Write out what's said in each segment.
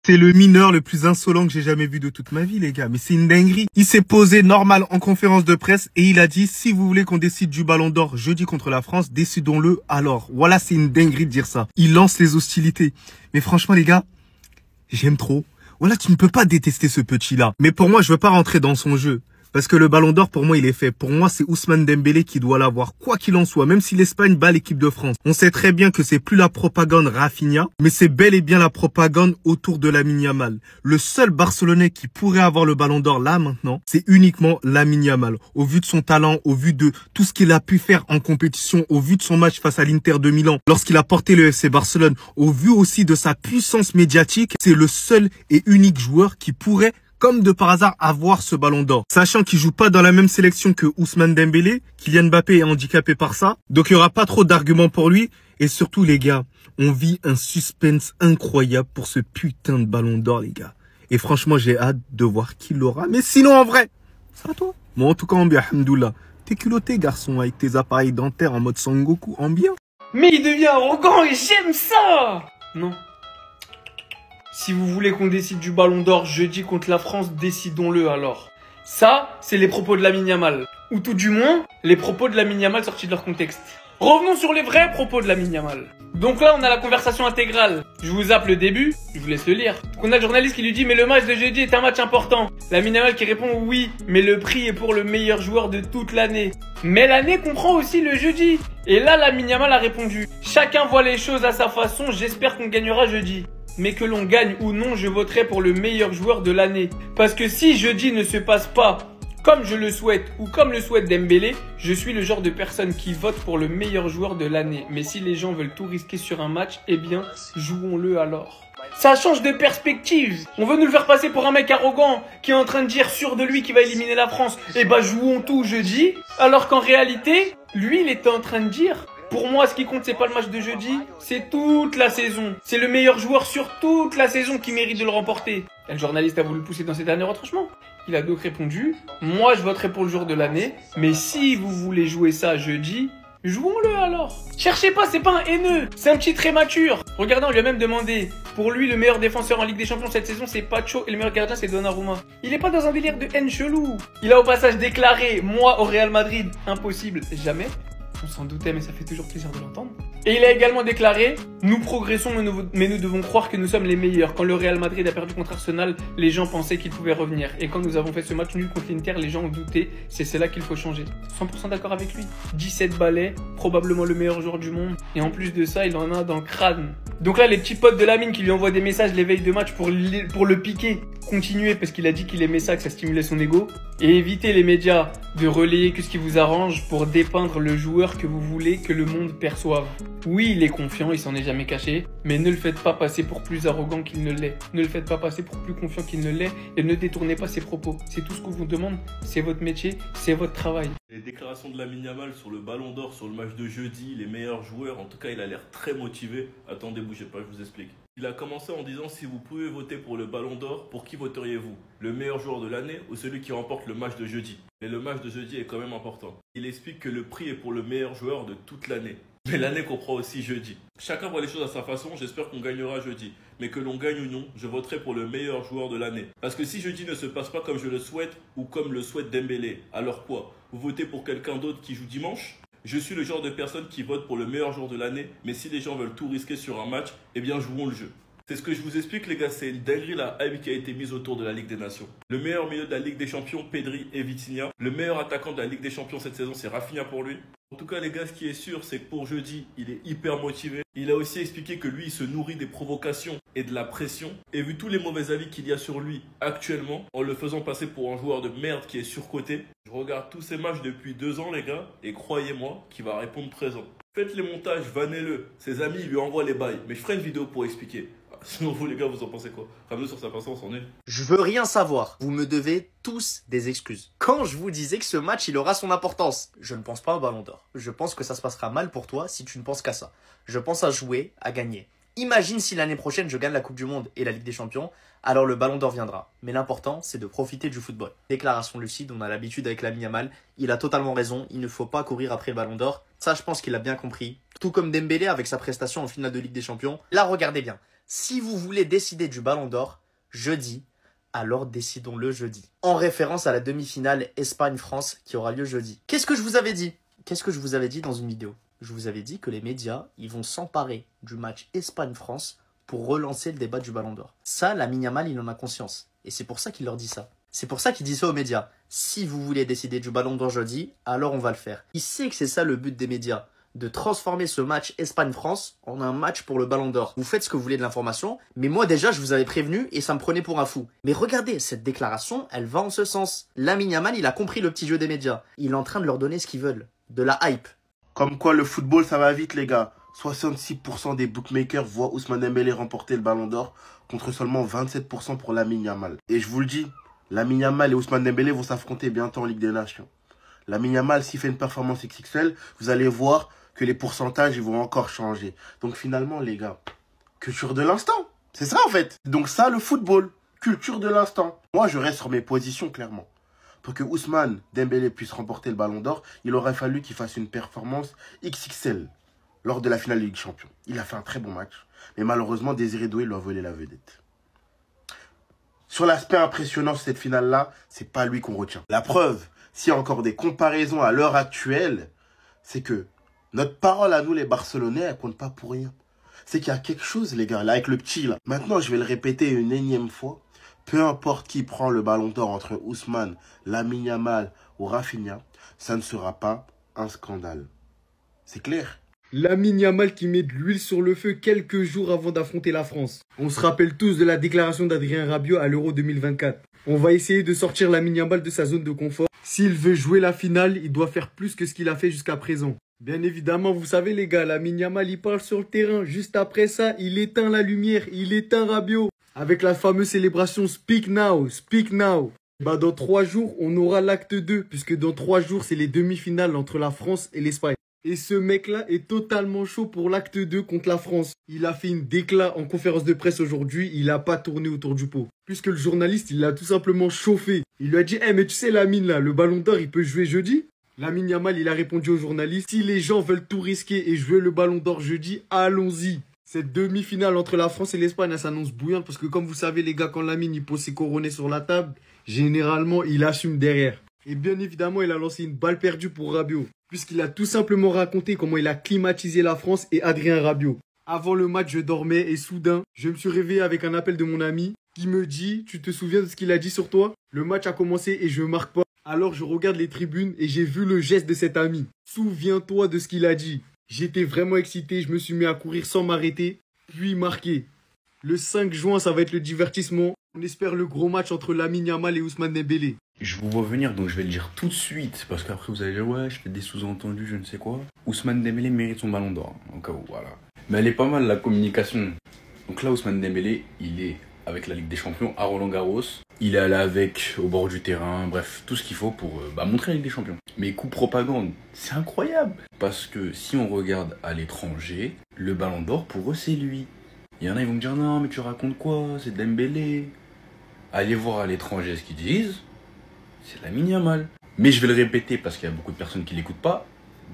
C'est le mineur le plus insolent que j'ai jamais vu de toute ma vie, les gars. Mais c'est une dinguerie. Il s'est posé normal en conférence de presse et il a dit, si vous voulez qu'on décide du Ballon d'Or jeudi contre la France, décidons-le alors. Voilà, c'est une dinguerie de dire ça. Il lance les hostilités. Mais franchement, les gars, j'aime trop. Voilà, tu ne peux pas détester ce petit-là. Mais pour moi, je veux pas rentrer dans son jeu. Parce que le Ballon d'Or, pour moi, il est fait. Pour moi, c'est Ousmane Dembélé qui doit l'avoir, quoi qu'il en soit, même si l'Espagne bat l'équipe de France. On sait très bien que c'est plus la propagande Rafinha, mais c'est bel et bien la propagande autour de Lamine Yamal. Le seul Barcelonais qui pourrait avoir le Ballon d'Or là, maintenant, c'est uniquement Lamine Yamal. Au vu de son talent, au vu de tout ce qu'il a pu faire en compétition, au vu de son match face à l'Inter de Milan, lorsqu'il a porté le FC Barcelone, au vu aussi de sa puissance médiatique, c'est le seul et unique joueur qui pourrait, comme de par hasard, avoir ce Ballon d'Or. Sachant qu'il joue pas dans la même sélection que Ousmane Dembélé, Kylian Mbappé est handicapé par ça. Donc il y aura pas trop d'arguments pour lui. Et surtout, les gars, on vit un suspense incroyable pour ce putain de Ballon d'Or, les gars. Et franchement, j'ai hâte de voir qui l'aura. Mais sinon, en vrai, ça va toi? Bon, en tout cas, en bien, alhamdoulilah. T'es culotté, garçon, avec tes appareils dentaires en mode Sangoku, en bien. Mais il devient arrogant et j'aime ça. Non. Si vous voulez qu'on décide du Ballon d'Or jeudi contre la France, décidons-le alors. Ça, c'est les propos de Lamine Yamal. Ou tout du moins, les propos de Lamine Yamal sortis de leur contexte. Revenons sur les vrais propos de Lamine Yamal. Donc là, on a la conversation intégrale. Je vous zappe le début, je vous laisse le lire. On a le journaliste qui lui dit « Mais le match de jeudi est un match important ». Lamine Yamal qui répond « Oui, mais le prix est pour le meilleur joueur de toute l'année ». Mais l'année comprend aussi le jeudi. Et là, Lamine Yamal a répondu « Chacun voit les choses à sa façon, j'espère qu'on gagnera jeudi ». Mais que l'on gagne ou non, je voterai pour le meilleur joueur de l'année. Parce que si jeudi ne se passe pas comme je le souhaite ou comme le souhaite Dembélé, je suis le genre de personne qui vote pour le meilleur joueur de l'année. Mais si les gens veulent tout risquer sur un match, eh bien, jouons-le alors. Ça change de perspective. On veut nous le faire passer pour un mec arrogant qui est en train de dire sûr de lui qu'il va éliminer la France. Eh ben, jouons tout jeudi. Alors qu'en réalité, lui, il était en train de dire... Pour moi, ce qui compte, c'est pas le match de jeudi, c'est toute la saison. C'est le meilleur joueur sur toute la saison qui mérite de le remporter. Et le journaliste a voulu le pousser dans ses derniers retranchements. Il a donc répondu, moi je voterai pour le joueur de l'année, mais si vous voulez jouer ça jeudi, jouons-le alors. Cherchez pas, c'est pas un haineux, c'est un petit très mature. Regardez, on lui a même demandé, pour lui le meilleur défenseur en Ligue des Champions cette saison c'est Pacho et le meilleur gardien c'est Donnarumma. Il est pas dans un délire de haine chelou. Il a au passage déclaré, moi au Real Madrid, impossible, jamais. On s'en doutait, mais ça fait toujours plaisir de l'entendre. Et il a également déclaré « Nous progressons, mais nous devons croire que nous sommes les meilleurs. Quand le Real Madrid a perdu contre Arsenal, les gens pensaient qu'il pouvait revenir. Et quand nous avons fait ce match nul contre l'Inter, les gens ont douté. C'est là qu'il faut changer. » 100% d'accord avec lui. 17 balais, probablement le meilleur joueur du monde. Et en plus de ça, il en a dans le crâne. Donc là, les petits potes de Lamine qui lui envoient des messages les veilles de match pour le piquer, continuez parce qu'il a dit qu'il aimait ça, que ça stimulait son ego. Et évitez les médias de relayer que ce qui vous arrange pour dépeindre le joueur que vous voulez que le monde perçoive. Oui, il est confiant, il s'en est jamais caché, mais ne le faites pas passer pour plus arrogant qu'il ne l'est. Ne le faites pas passer pour plus confiant qu'il ne l'est et ne détournez pas ses propos. C'est tout ce qu'on vous demande, c'est votre métier, c'est votre travail. Les déclarations de Lamine Yamal sur le Ballon d'Or, sur le match de jeudi, les meilleurs joueurs, en tout cas il a l'air très motivé. Attendez, bougez pas, je vous explique. Il a commencé en disant si vous pouvez voter pour le Ballon d'Or, pour qui voteriez-vous? Le meilleur joueur de l'année ou celui qui remporte le match de jeudi? Mais le match de jeudi est quand même important. Il explique que le prix est pour le meilleur joueur de toute l'année. Mais l'année comprend aussi jeudi. Chacun voit les choses à sa façon, j'espère qu'on gagnera jeudi. Mais que l'on gagne ou non, je voterai pour le meilleur joueur de l'année. Parce que si jeudi ne se passe pas comme je le souhaite ou comme le souhaite Dembélé, alors quoi? Vous votez pour quelqu'un d'autre qui joue dimanche? Je suis le genre de personne qui vote pour le meilleur joueur de l'année, mais si les gens veulent tout risquer sur un match, eh bien jouons le jeu. C'est ce que je vous explique les gars, c'est une dinguerie la hype qui a été mise autour de la Ligue des Nations. Le meilleur milieu de la Ligue des Champions, Pedri et Vitinha. Le meilleur attaquant de la Ligue des Champions cette saison, c'est Rafinha pour lui. En tout cas les gars, ce qui est sûr, c'est que pour jeudi, il est hyper motivé. Il a aussi expliqué que lui, il se nourrit des provocations et de la pression. Et vu tous les mauvais avis qu'il y a sur lui actuellement, en le faisant passer pour un joueur de merde qui est surcoté, je regarde tous ces matchs depuis 2 ans les gars, et croyez-moi qu'il va répondre présent. Faites les montages, vannez-le. Ses amis, ils lui envoient les bails. Mais je ferai une vidéo pour expliquer. Sinon vous les gars, vous en pensez quoi? Ramenez sur sa patience, on est. Je veux rien savoir. Vous me devez tous des excuses. Quand je vous disais que ce match, il aura son importance, je ne pense pas au Ballon d'Or. Je pense que ça se passera mal pour toi si tu ne penses qu'à ça. Je pense à jouer, à gagner. Imagine si l'année prochaine, je gagne la Coupe du Monde et la Ligue des Champions, alors le Ballon d'Or viendra. Mais l'important, c'est de profiter du football. Déclaration lucide, on a l'habitude avec Lamine Yamal. Il a totalement raison, il ne faut pas courir après le Ballon d'Or. Ça, je pense qu'il a bien compris. Tout comme Dembélé avec sa prestation en finale de Ligue des Champions. Là, regardez bien. Si vous voulez décider du Ballon d'Or jeudi, alors décidons-le jeudi. En référence à la demi-finale Espagne-France qui aura lieu jeudi. Qu'est-ce que je vous avais dit? Qu'est-ce que je vous avais dit dans une vidéo? Je vous avais dit que les médias, ils vont s'emparer du match Espagne-France pour relancer le débat du Ballon d'Or. Ça, Lamine Yamal, il en a conscience. Et c'est pour ça qu'il leur dit ça. C'est pour ça qu'il dit ça aux médias. Si vous voulez décider du Ballon d'Or jeudi, alors on va le faire. Il sait que c'est ça le but des médias. De transformer ce match Espagne-France en un match pour le Ballon d'Or. Vous faites ce que vous voulez de l'information, mais moi déjà je vous avais prévenu et ça me prenait pour un fou. Mais regardez, cette déclaration, elle va en ce sens. Lamine Yamal, il a compris le petit jeu des médias. Il est en train de leur donner ce qu'ils veulent. De la hype. Comme quoi le football ça va vite les gars. 66% des bookmakers voient Ousmane Dembélé remporter le Ballon d'Or contre seulement 27% pour Lamine Yamal. Et je vous le dis, Lamine Yamal et Ousmane Dembélé vont s'affronter bientôt en Ligue des Nations. Lamine Yamal, s'il fait une performance XXL, vous allez voir que les pourcentages ils vont encore changer. Donc finalement les gars, culture de l'instant. C'est ça en fait. Donc ça le football, culture de l'instant. Moi je reste sur mes positions clairement. Pour que Ousmane Dembélé puisse remporter le Ballon d'Or, il aurait fallu qu'il fasse une performance XXL lors de la finale de Ligue des Champions. Il a fait un très bon match, mais malheureusement Désiré Doué lui a volé la vedette. Sur l'aspect impressionnant de cette finale-là, c'est pas lui qu'on retient. La preuve, s'il y a encore des comparaisons à l'heure actuelle, c'est que notre parole à nous les Barcelonais, elle compte pas pour rien. C'est qu'il y a quelque chose les gars, là avec le petit là. Maintenant je vais le répéter une énième fois. Peu importe qui prend le Ballon d'Or entre Ousmane, Lamine Yamal ou Rafinha, ça ne sera pas un scandale. C'est clair? Lamine Yamal qui met de l'huile sur le feu quelques jours avant d'affronter la France. On se rappelle tous de la déclaration d'Adrien Rabiot à l'Euro 2024. On va essayer de sortir Lamine Yamal de sa zone de confort. S'il veut jouer la finale, il doit faire plus que ce qu'il a fait jusqu'à présent. Bien évidemment, vous savez les gars, Lamine Yamal il parle sur le terrain. Juste après ça, il éteint la lumière, il éteint Rabiot. Avec la fameuse célébration Speak Now, Speak Now. Bah dans 3 jours, on aura l'acte 2, puisque dans 3 jours, c'est les demi-finales entre la France et l'Espagne. Et ce mec-là est totalement chaud pour l'acte 2 contre la France. Il a fait une déclat en conférence de presse aujourd'hui, il a pas tourné autour du pot. Puisque le journaliste, il l'a tout simplement chauffé. Il lui a dit, mais tu sais Lamine là, le Ballon d'Or, il peut jouer jeudi? Lamine Yamal, il a répondu au journaliste, si les gens veulent tout risquer et jouer le Ballon d'Or jeudi, allons-y. Cette demi-finale entre la France et l'Espagne, elle s'annonce bouillante parce que comme vous savez les gars, quand Lamine il pose ses coronets sur la table, généralement il assume derrière. Et bien évidemment, il a lancé une balle perdue pour Rabiot, puisqu'il a tout simplement raconté comment il a climatisé la France et Adrien Rabiot. Avant le match, je dormais et soudain, je me suis réveillé avec un appel de mon ami qui me dit « Tu te souviens de ce qu'il a dit sur toi ?» Le match a commencé et je marque pas. Alors je regarde les tribunes et j'ai vu le geste de cet ami. Souviens-toi de ce qu'il a dit. J'étais vraiment excité, je me suis mis à courir sans m'arrêter, puis marqué. Le 5 juin, ça va être le divertissement. On espère le gros match entre Lamine Yamal et Ousmane Dembélé. Je vous vois venir, donc je vais le dire tout de suite, parce qu'après vous allez dire, ouais, je fais des sous-entendus, je ne sais quoi. Ousmane Dembélé mérite son Ballon d'Or, en cas où, voilà. Mais elle est pas mal, la communication. Donc là, Ousmane Dembélé, il est avec la Ligue des Champions à Roland-Garros. Il est allé avec, au bord du terrain, bref, tout ce qu'il faut pour montrer la Ligue des Champions. Mais coup propagande, c'est incroyable. Parce que si on regarde à l'étranger, le Ballon d'Or, pour eux, c'est lui. Il y en a, ils vont me dire, non, mais tu racontes quoi? C'est Dembélé. Allez voir à l'étranger ce qu'ils disent. C'est Lamine Yamal. Mais je vais le répéter parce qu'il y a beaucoup de personnes qui ne l'écoutent pas.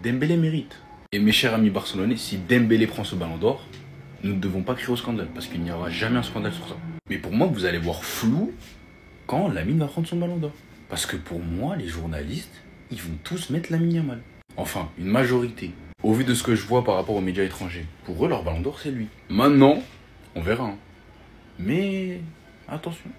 Dembélé mérite. Et mes chers amis barcelonais, si Dembélé prend ce Ballon d'Or, nous ne devons pas crier au scandale parce qu'il n'y aura jamais un scandale sur ça. Mais pour moi, vous allez voir flou quand Lamine va prendre son Ballon d'Or. Parce que pour moi, les journalistes, ils vont tous mettre Lamine Yamal. Enfin, une majorité. Au vu de ce que je vois par rapport aux médias étrangers. Pour eux, leur Ballon d'Or, c'est lui. Maintenant, on verra. Mais attention.